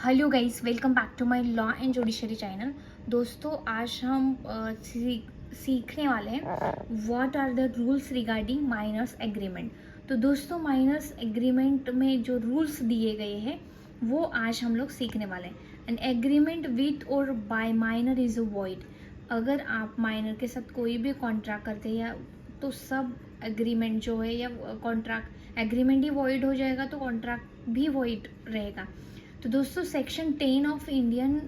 Hello guys, welcome back to my law and judiciary channel. दोस्तों, आज हम सीखने वाले हैं what are the rules regarding minors agreement. तो दोस्तों, माइनर्स एग्रीमेंट में जो रूल्स दिए गए हैं वो आज हम लोग सीखने वाले हैं। एन एग्रीमेंट विथ और by minor is a void. अगर आप माइनर के साथ कोई भी कॉन्ट्रैक्ट करते हैं या तो सब एग्रीमेंट जो है या कॉन्ट्रैक्ट एग्रीमेंट ही वॉइड हो जाएगा तो कॉन्ट्रैक्ट भी वॉइड रहेगा। तो दोस्तों, section 10 of Indian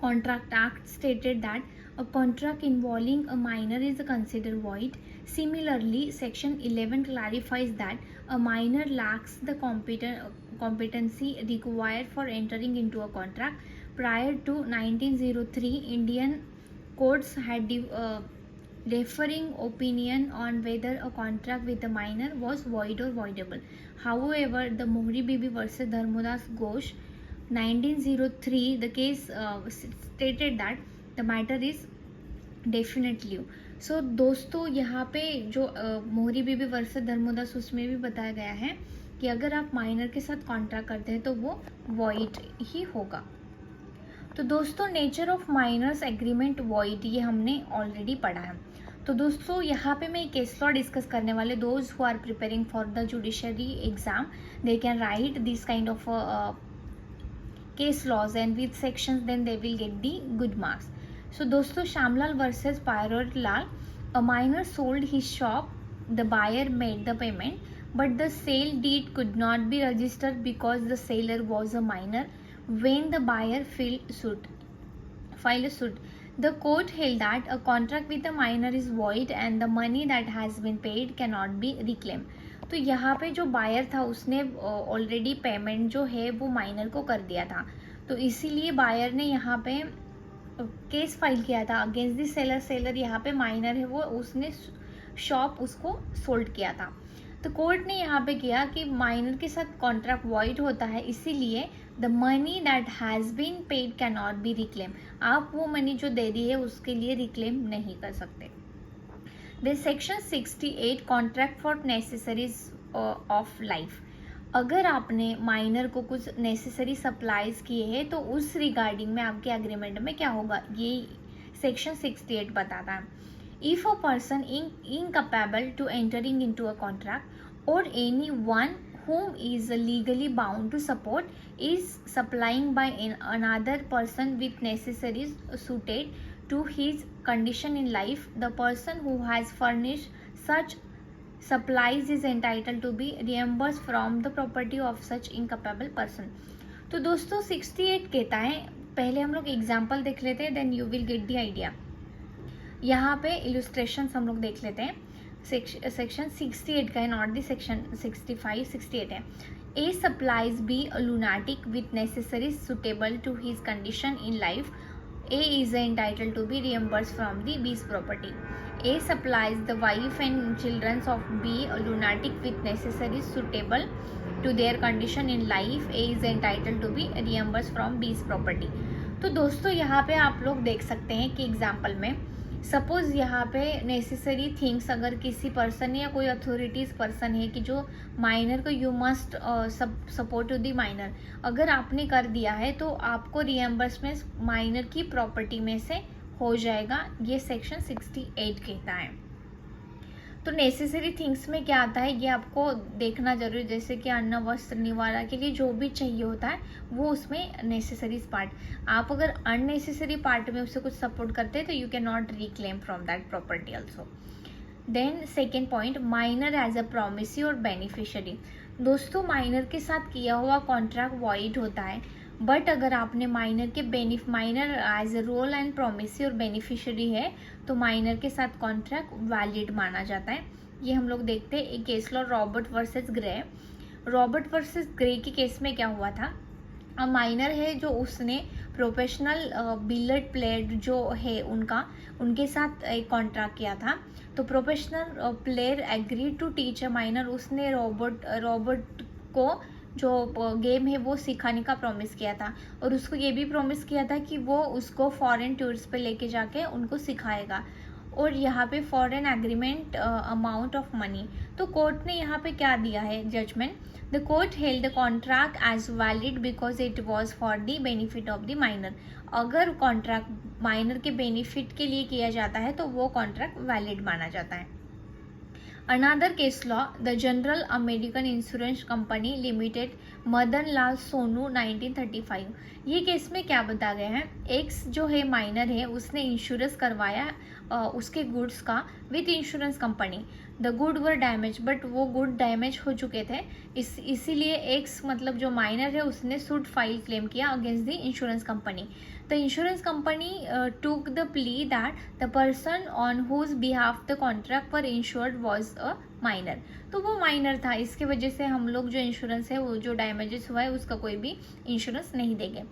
contract act stated that a contract involving a minor is considered void. Similarly, section 11 clarifies that a minor lacks the competency required for entering into a contract. Prior to 1903, Indian courts had differing opinion on whether a contract with a minor was void or voidable. However, the Mohri Bibi versus Dharmodas Ghosh 1903, the case stated that the matter is definitely. So दोस्तों, यहाँ पे जो मोहरी बीबी versus Dharmodas उसमें भी बताया गया है कि अगर आप माइनर के साथ कॉन्ट्रैक्ट करते हैं तो वो वॉइड ही होगा। तो दोस्तों, nature of minors agreement void ये हमने ऑलरेडी पढ़ा है। तो दोस्तों, यहाँ पे मैं केस लॉ डिस्कस करने वाले। Those who are preparing for the judiciary exam, they can write this kind of case laws and with sections, then they will get the good marks. So दोस्तों, Shyamlal versus Pyroid Lal, a minor sold his shop, the buyer made the payment, but the sale deed could not be registered because the seller was a minor when the buyer filed a suit. The court held that a contract with a minor is void and the money that has been paid cannot be reclaimed. तो यहाँ पे जो buyer था उसने already payment जो है वो minor को कर दिया था, तो इसीलिए बायर ने यहाँ पे केस फाइल किया था अगेंस्ट द सेलर। सेलर यहाँ पे माइनर है, वो उसने शॉप उसको सोल्ड किया था। तो कोर्ट ने यहाँ पे किया कि माइनर के साथ कॉन्ट्रैक्ट वॉइड होता है, इसीलिए the money that has been paid can not be reclaim. आप वो मनी जो दे दी है उसके लिए रिक्लेम नहीं कर सकते। Then section 68 contract for necessaries of life. अगर आपने माइनर को कुछ नेसेसरी सप्लाईज किए हैं तो उस रिगार्डिंग में आपके एग्रीमेंट में क्या होगा ये सेक्शन 68 बताता है। If a person incapable to entering into a contract or any one whom is legally bound to support is supplying by another person with necessaries suited to his condition in life, the person who has furnished such supplies is entitled to be reimbursed from the property of such incapable person. तो दोस्तों, 68 कहता है, पहले हम लोग example देख लेते हैं, then you will get the idea. यहाँ पे इलस्ट्रेशन हम लोग देख लेते हैं। सेक्शन 68 का है, नॉट दी सेक्शन 65, 68 है। A supplies B a lunatic with necessary suitable to his condition in life, A is entitled to be reimbursed from the B's property. A supplies the wife and children of B a lunatic with necessaries suitable to their condition in life. A is entitled to be reimbursed from B's property. तो दोस्तों, यहाँ पे आप लोग देख सकते हैं कि एग्जाम्पल में सपोज यहाँ पे नेसेसरी थिंग्स अगर किसी पर्सन या कोई अथॉरिटीज पर्सन है कि जो माइनर को you must support to the minor, अगर आपने कर दिया है तो आपको रिएम्बर्समेंट माइनर की प्रॉपर्टी में से हो जाएगा, ये सेक्शन 68 कहता है। तो नेसेसरी थिंग्स में क्या आता है ये आपको देखना जरूरी, जैसे कि अन्न वस्त्र निवारा के लिए जो भी चाहिए होता है वो उसमें नेसेसरी पार्ट। आप अगर अननेसेसरी पार्ट में उससे कुछ सपोर्ट करते हैं तो you can not reclaim from that property also. Then second point, minor as a promisee और बेनिफिशियरी। दोस्तों, माइनर के साथ किया हुआ कॉन्ट्रैक्ट वॉइड होता है, बट अगर आपने minor as a role and promisee और बेनिफिशियरी है तो माइनर के साथ कॉन्ट्रैक्ट वैलिड माना जाता है। ये हम लोग देखते हैं एक case law, Robert versus grey. Robert versus grey के केस में क्या हुआ था, माइनर है जो उसने प्रोफेशनल बिलियर्ड प्लेयर जो है उनके साथ एक कॉन्ट्रैक्ट किया था। तो professional player agree to teach a minor, उसने रॉबर्ट को जो गेम है वो सिखाने का प्रॉमिस किया था और उसको ये भी प्रॉमिस किया था कि वो उसको फॉरेन टूर्स पे लेके जाके उनको सिखाएगा। और यहाँ पे for an agreement amount of money. तो कोर्ट ने यहाँ पे क्या दिया है judgement, the court held the contract as valid because it was for the benefit of the minor. अगर कॉन्ट्रैक्ट माइनर के बेनिफिट के लिए किया जाता है तो वो कॉन्ट्रैक्ट वैलिड माना जाता है। Another case law, the General American Insurance Company Limited, Madan Lal Sonu 1935। ये केस में क्या बता गया है, एक्स जो है माइनर है उसने इंश्योरेंस करवाया उसके गुड्स का with insurance company. The good were damage, but वो गुड डैमेज हो चुके थे, इसीलिए एक्स मतलब जो माइनर है उसने सूट फाइल क्लेम किया against the insurance company. The insurance company took the plea that the person on whose behalf the contract for insured was a minor। तो वो माइनर था, इसके वजह से हम लोग जो इंश्योरेंस है वो जो डैमेजेस हुआ है उसका कोई भी इंश्योरेंस नहीं देंगे।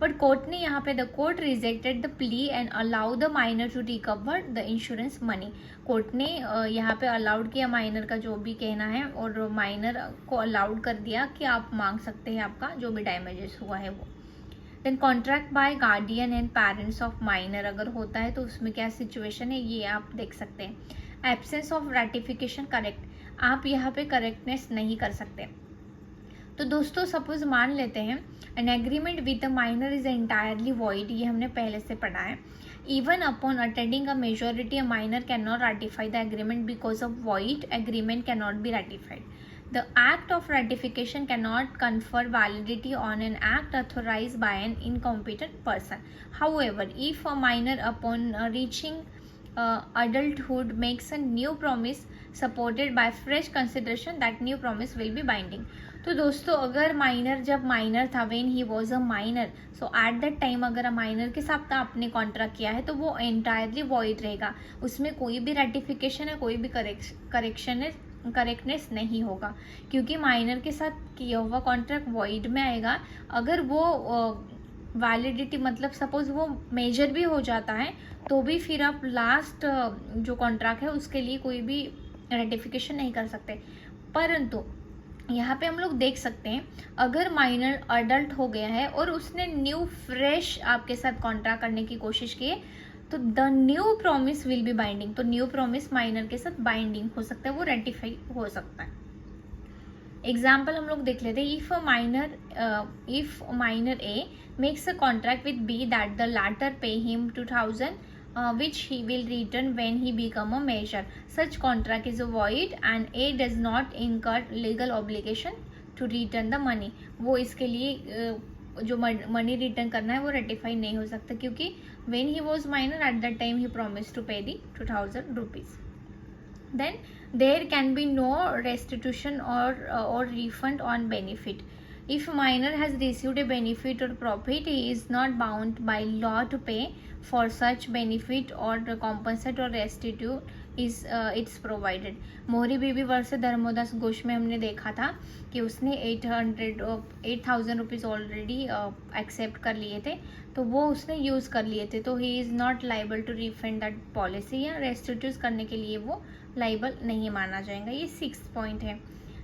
बट कोर्ट ने यहाँ पे the court rejected the plea and allow the minor to recover the insurance money. Court ने यहाँ पे अलाउड किया माइनर का जो भी कहना है और माइनर को अलाउड कर दिया कि आप मांग सकते हैं आपका जो भी डैमेजेस हुआ है वो। Then contract by guardian and parents of minor अगर होता है तो उसमें क्या सिचुएशन है ये आप देख सकते हैं। एब्सेंस ऑफ रैटिफिकेशन करेक्ट, आप यहाँ पे करेक्टनेस नहीं कर सकते। तो दोस्तों सपोज मान लेते हैं an agreement with a minor is entirely void, ये हमने पहले से पढ़ा है। Even upon attending a majority a minor can not ratify the agreement because of void agreement can not B ratified. The act of ratification cannot confer validity on an act authorized by an incompetent person. However, if a minor upon reaching adulthood makes a new promise supported by fresh consideration, that new promise will be binding. तो दोस्तों अगर minor जब minor था when he was a minor, so at that time अगर minor के साथ आपने contract किया है तो वो एंटायरली वॉइड रहेगा, उसमें कोई भी रेटिफिकेशन है कोई भी करेक्टनेस नहीं होगा, क्योंकि माइनर के साथ किया हुआ कॉन्ट्रैक्ट वॉइड में आएगा। अगर वो वैलिडिटी मतलब सपोज वो मेजर भी हो जाता है तो भी फिर आप लास्ट जो कॉन्ट्रैक्ट है उसके लिए कोई भी रेटिफिकेशन नहीं कर सकते। परंतु यहाँ पे हम लोग देख सकते हैं अगर माइनर अडल्ट हो गया है और उसने न्यू फ्रेश आपके साथ कॉन्ट्रैक्ट करने की कोशिश की तो the new promise will be binding. तो न्यू प्रॉमिस माइनर के साथ बाइंडिंग हो सकता है, वो रेटिफाई हो सकता है। एग्जाम्पल हम लोग देख लेते हैं। If minor a makes a contract with B that the latter pay him 2000 which he will return when he become a major, such contract is void and A does not incur legal obligation to return the money। वो इसके लिए जो money return करना है वो ratify नहीं हो सकता, क्योंकि when he was minor at that time he promised to pay the 2000 rupees। Then there can be no restitution or refund on benefit। If minor has received a benefit or profit, he is not bound by law to pay for such benefit or compensate or restitute is it's provided। मोहरी बीबी वर्ष धर्मोदास घोष में हमने देखा था कि उसने 8,000 rupees already accept कर लिए थे, तो वो उसने यूज़ कर लिए थे, तो he is not liable to refund that policy, या रेस्टिट्यूट करने के लिए वो लाइबल नहीं माना जाएगा। ये 6th पॉइंट है।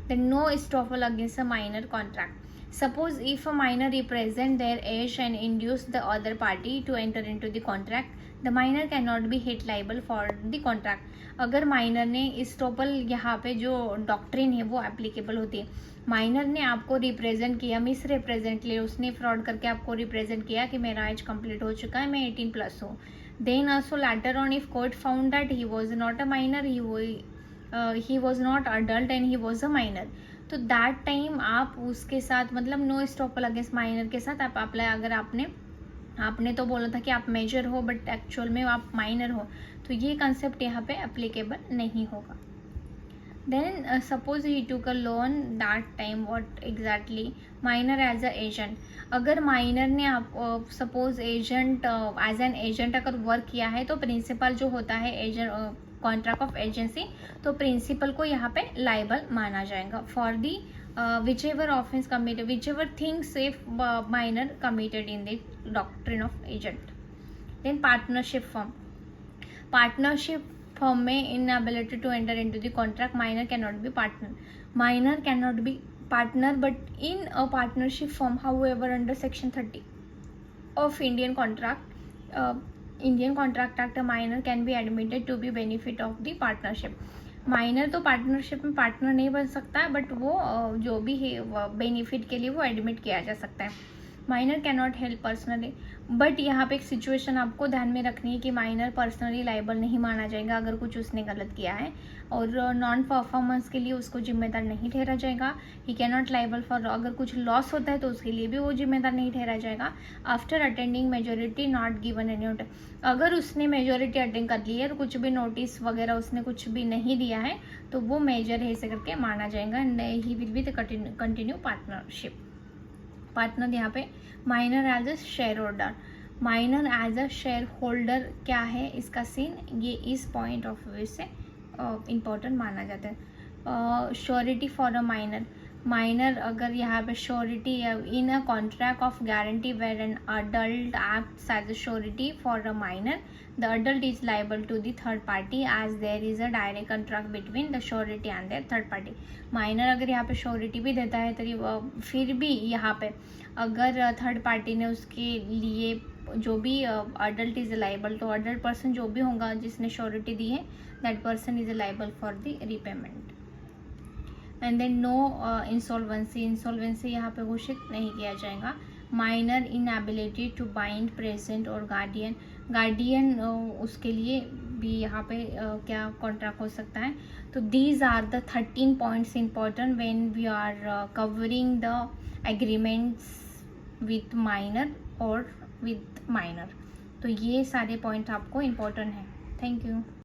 The no estoppel against a minor contract. Suppose if a minor represent their age and induce the other party to enter into the contract, the minor cannot be held liable for the contract। अगर minor ने इस्टॉपल यहाँ पे जो doctrine है वो applicable होती है। Minor ने आपको रिप्रेजेंट किया, मिस रिप्रेजेंट लिया, उसने फ्रॉड करके आपको रिप्रेजेंट किया कि मेरा एज कंप्लीट हो चुका है, मैं 18+ हूँ। Then also later on if court found that he was not a minor, he was not adult and he was a minor, तो दैट टाइम आप उसके साथ मतलब नो स्टॉपल अगेंस्ट माइनर के साथ आप अप्लाई, अगर आपने तो बोला था कि आप मेजर हो बट एक्चुअल में आप माइनर हो, तो ये कंसेप्ट यहाँ पे एप्लीकेबल नहीं होगा। Then suppose he took a loan that time, what exactly minor as a agent. अगर माइनर ने आप suppose agent as an agent अगर वर्क किया है तो प्रिंसिपल जो होता है एजेंट कॉन्ट्रैक्ट ऑफ एजेंसी, तो प्रिंसिपल को यहाँ पे लाइबल माना जाएगा for the whichever offense committed, whichever things if minor committed in the doctrine of agent। Then partnership firm में inability to enter into the contract, minor cannot be partner but in a partnership firm, however under section 30 of Indian contract Indian contract act minor can be admitted to be benefit of the partnership. Minor तो partnership में partner नहीं बन सकता है, but वो जो भी है बेनिफिट के लिए वो एडमिट किया जा सकता है। Minor can not help personally, but यहाँ पे एक सिचुएशन आपको ध्यान में रखनी है कि माइनर पर्सनली लाइबल नहीं माना जाएगा अगर कुछ उसने गलत किया है, और नॉन परफॉर्मेंस के लिए उसको जिम्मेदार नहीं ठहरा जाएगा। He can not liable for, अगर कुछ लॉस होता है तो उसके लिए भी वो जिम्मेदार नहीं ठहरा जाएगा। After attending majority not given any notice, अगर उसने मेजोरिटी अटेंड कर ली है और कुछ भी नोटिस वगैरह उसने कुछ भी नहीं दिया है तो वो मेजर है ऐसे करके माना जाएगा। He will be the continue partnership. Partner यहाँ पे minor as a shareholder, minor as a shareholder क्या है इसका सीन, ये इस पॉइंट ऑफ व्यू से इम्पोर्टेंट माना जाता है। Surety for a minor, minor अगर यहाँ पे surety in a contract of guarantee where an adult acts as a surety for a minor, the adult is liable to the third party as there is a direct contract between the surety and their third party. Minor अगर यहाँ पे surety भी देता है तो फिर भी यहाँ पे अगर थर्ड पार्टी ने उसके लिए जो भी अडल्ट इज लाइबल, तो अडल्ट पर्सन जो भी होगा जिसने श्योरिटी दी है that person is liable for the repayment. And then no insolvency, insolvency यहाँ पे घोषित नहीं किया जाएगा। Minor inability to bind present और गार्डियन, गार्डियन उसके लिए भी यहाँ पे क्या कॉन्ट्रैक्ट हो सकता है। तो these are the 13 points important when we are covering the agreements with minor और विथ माइनर। तो ये सारे पॉइंट आपको इम्पोर्टेंट हैं। Thank you.